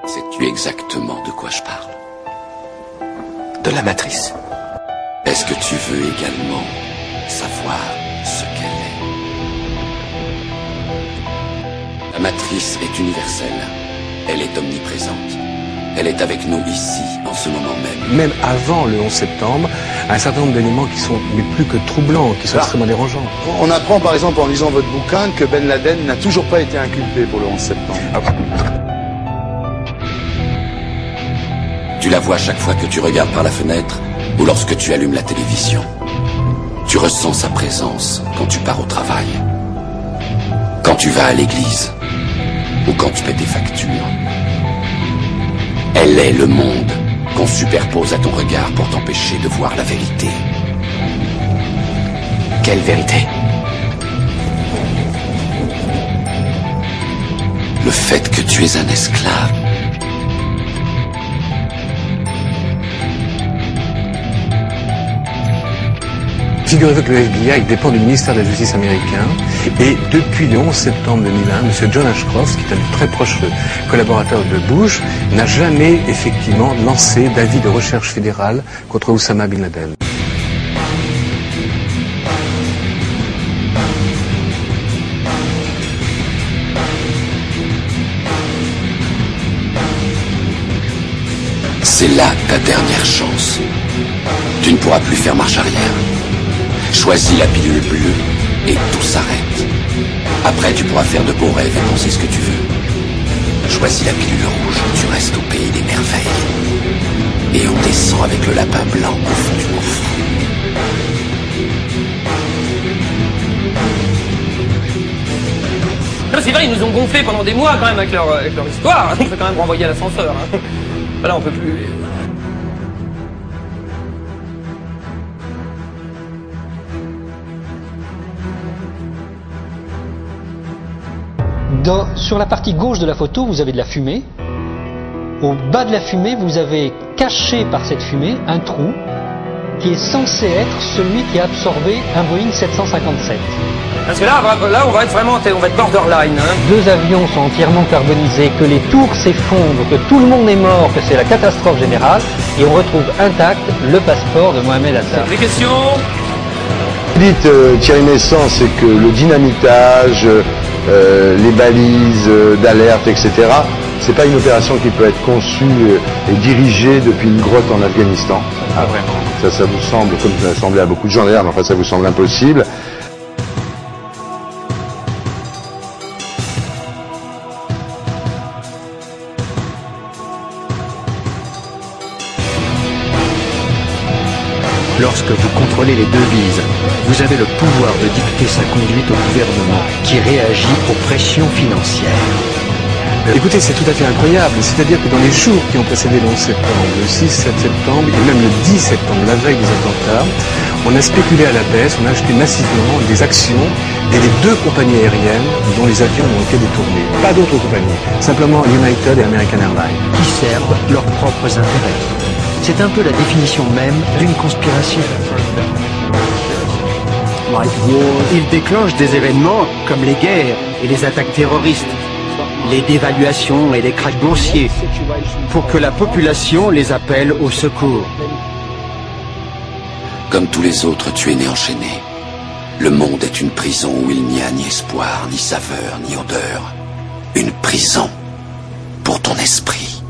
Sais-tu exactement de quoi je parle? De la matrice. Est-ce que tu veux également savoir ce qu'elle est? La matrice est universelle. Elle est omniprésente. Elle est avec nous ici, en ce moment même. Même avant le 11 septembre, un certain nombre d'éléments qui sont mais plus que troublants, qui sont extrêmement dérangeants. On apprend par exemple en lisant votre bouquin que Ben Laden n'a toujours pas été inculpé pour le 11 septembre. Tu la vois chaque fois que tu regardes par la fenêtre ou lorsque tu allumes la télévision. Tu ressens sa présence quand tu pars au travail, quand tu vas à l'église ou quand tu paies tes factures. Elle est le monde qu'on superpose à ton regard pour t'empêcher de voir la vérité. Quelle vérité? Le fait que tu es un esclave. Figurez-vous que le FBI dépend du ministère de la Justice américain et depuis le 11 septembre 2001, M. John Ashcroft, qui est un très proche collaborateur de Bush, n'a jamais effectivement lancé d'avis de recherche fédérale contre Oussama Bin Laden. C'est là ta dernière chance. Tu ne pourras plus faire marche arrière. Choisis la pilule bleue et tout s'arrête. Après, tu pourras faire de beaux rêves et penser ce que tu veux. Choisis la pilule rouge, tu restes au pays des merveilles. Et on descend avec le lapin blanc au fond du gouffre. C'est vrai, ils nous ont gonflé pendant des mois quand même avec leur histoire. On peut quand même renvoyer à l'ascenseur. Là, on peut plus... Sur la partie gauche de la photo, vous avez de la fumée. Au bas de la fumée, vous avez caché par cette fumée un trou qui est censé être celui qui a absorbé un Boeing 757. Parce que là, on va être vraiment borderline. Hein. Deux avions sont entièrement carbonisés, que les tours s'effondrent, que tout le monde est mort, que c'est la catastrophe générale, et on retrouve intact le passeport de Mohamed Atta. Des questions? Dites Thierry Messant, c'est que le dynamitage, les balises d'alerte, etc., c'est pas une opération qui peut être conçue et dirigée depuis une grotte en Afghanistan. Ah vraiment? Ça vous semble, comme ça a semblé à beaucoup de gens d'ailleurs, mais enfin ça vous semble impossible. Lorsque vous contrôlez les devises, vous avez le pouvoir de dicter sa conduite au gouvernement qui réagit aux pressions financières. Écoutez, c'est tout à fait incroyable. C'est-à-dire que dans les jours qui ont précédé le 11 septembre, le 6, 7 septembre et même le 10 septembre, la veille des attentats, on a spéculé à la baisse, on a acheté massivement des actions des deux compagnies aériennes dont les avions ont été détournés. Pas d'autres compagnies, simplement United et American Airlines. Qui servent leurs propres intérêts. C'est un peu la définition même d'une conspiration. Ils déclenchent des événements comme les guerres et les attaques terroristes, les dévaluations et les krachs boursiers, pour que la population les appelle au secours. Comme tous les autres, tu es né enchaîné. Le monde est une prison où il n'y a ni espoir, ni saveur, ni odeur. Une prison pour ton esprit.